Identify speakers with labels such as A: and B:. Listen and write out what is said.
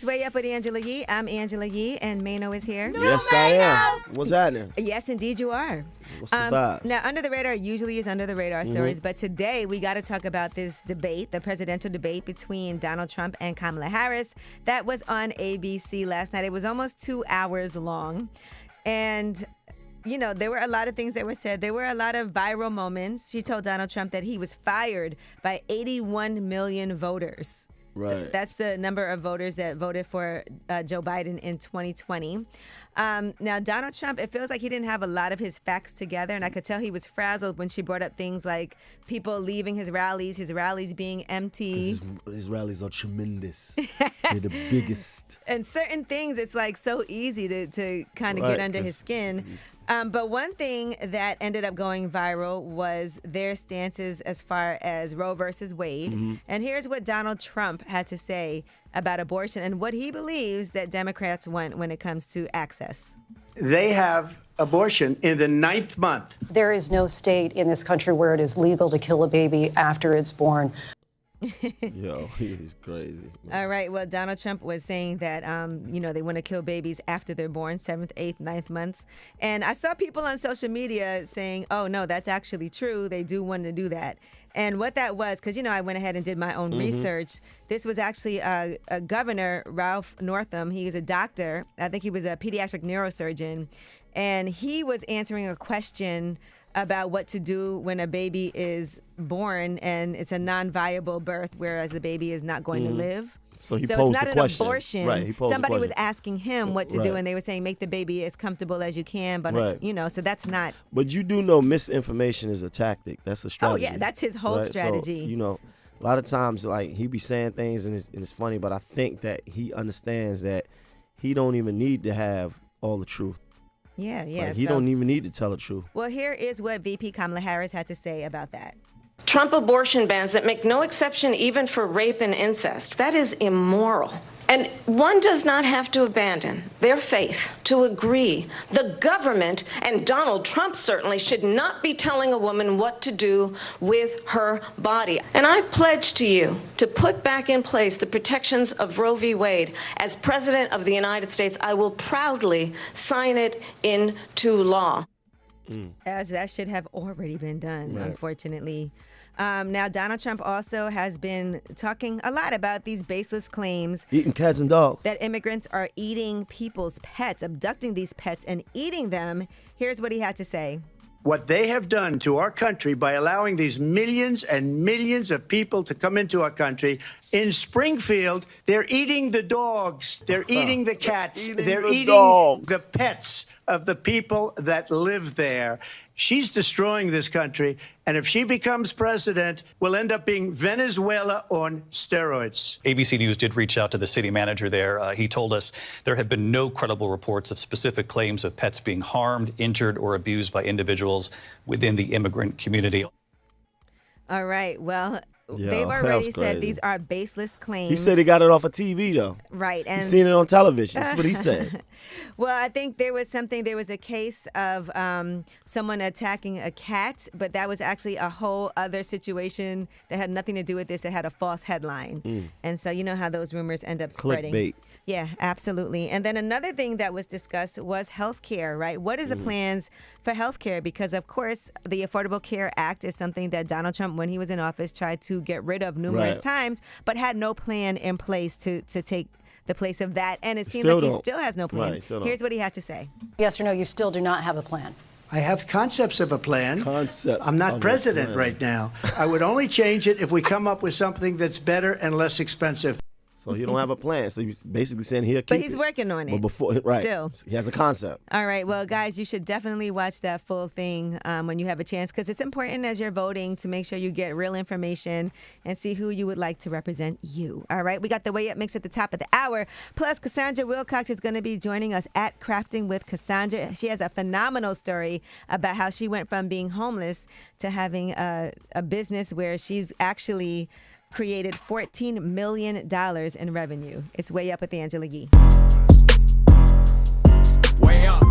A: It's Way Up with Angela Yee. I'm Angela Yee, and Mano is here.
B: Yes, I am. What's happening?
A: Yes, indeed you are.
B: What's the vibe?
A: Now, Under the Radar usually is Under the Radar stories, but today we got to talk about this debate, the presidential debate between Donald Trump and Kamala Harris. That was on ABC last night. It was almost 2 hours long. And you know, there were a lot of things that were said. There were a lot of viral moments. She told Donald Trump that he was fired by 81 million voters.
B: Right.
A: That's the number of voters that voted for Joe Biden in 2020. Now, Donald Trump, it feels like he didn't have a lot of his facts together, and I could tell he was frazzled when she brought up things like people leaving his rallies being empty.
B: His rallies are tremendous. They're the biggest.
A: And certain things, it's like so easy to kind of get under his skin. But one thing that ended up going viral was their stances as far as Roe versus Wade. And here's what Donald Trump had to say about abortion and what he believes that Democrats want when it comes to access.
C: They have abortion in the 9th month.
D: There is no state in this country where it is legal to kill a baby after it's born.
B: Yo, he's crazy.
A: All right. Well, Donald Trump was saying that, they want to kill babies after they're born, 7th, 8th, 9th months. And I saw people on social media saying, oh, no, that's actually true. They do want to do that. And what that was, because, I went ahead and did my own research. This was actually a governor, Ralph Northam. He was a doctor. I think he was a pediatric neurosurgeon. And he was answering a question about what to do when a baby is born and it's a non-viable birth, whereas the baby is not going to live.
B: So
A: it's
B: posed
A: not
B: the
A: an
B: question.
A: abortion.
B: Right, he posed
A: Somebody
B: the
A: was
B: question.
A: asking him what to do, and they were saying, make the baby as comfortable as you can. But, so that's not.
B: But you do know misinformation is a tactic. That's a strategy.
A: Oh, yeah, that's his whole strategy.
B: So, a lot of times, like, he be saying things and it's funny, but I think that he understands that he don't even need to have all the truth.
A: Yeah.
B: Like, he don't even need to tell the truth.
A: Well, here is what VP Kamala Harris had to say about that.
E: Trump abortion bans that make no exception even for rape and incest. That is immoral. And one does not have to abandon their faith to agree. The government, and Donald Trump certainly, should not be telling a woman what to do with her body. And I pledge to you to put back in place the protections of Roe v. Wade. As President of the United States, I will proudly sign it into law.
A: As that should have already been done, unfortunately. Now, Donald Trump also has been talking a lot about these baseless claims.
B: Eating cats and dogs.
A: That immigrants are eating people's pets, abducting these pets and eating them. Here's what he had to say.
C: What they have done to our country by allowing these millions and millions of people to come into our country. In Springfield, they're eating the dogs. They're eating the cats. They're eating the pets of the people that live there. She's destroying this country. And if she becomes president, we'll end up being Venezuela on steroids.
F: ABC News did reach out to the city manager there. He told us there have been no credible reports of specific claims of pets being harmed, injured, or abused by individuals within the immigrant community.
A: All right. Well, they've already said these are baseless claims.
B: He said he got it off of TV, though.
A: Right. And
B: he's seen it on television. That's what he said.
A: Well, I think there was a case of someone attacking a cat, but that was actually a whole other situation that had nothing to do with this, that had a false headline. And so you know how those rumors end up spreading.
B: Clickbait.
A: Yeah, absolutely. And then another thing that was discussed was health care, right? What is the plans for health care? Because, of course, the Affordable Care Act is something that Donald Trump, when he was in office, tried to get rid of numerous times, but had no plan in place to take the place of that. And it seems like he still has no plan. Here's what he had to say.
D: Yes or no, you still do not have a plan?
C: I have concepts of a plan. I'm not president right now. I would only change it if we come up with something that's better and less expensive.
B: So he don't have a plan. So he's basically saying he'll keep
A: But he's working on it.
B: But before, still. He has a concept.
A: All right. Well, guys, you should definitely watch that full thing when you have a chance, because it's important as you're voting to make sure you get real information and see who you would like to represent you. All right. We got the Way Up mix at the top of the hour. Plus, Cassandra Wilcox is going to be joining us at Crafting with Cassandra. She has a phenomenal story about how she went from being homeless to having a business where she's actually created $14 million in revenue. It's Way Up with Angela Yee.
G: Way up.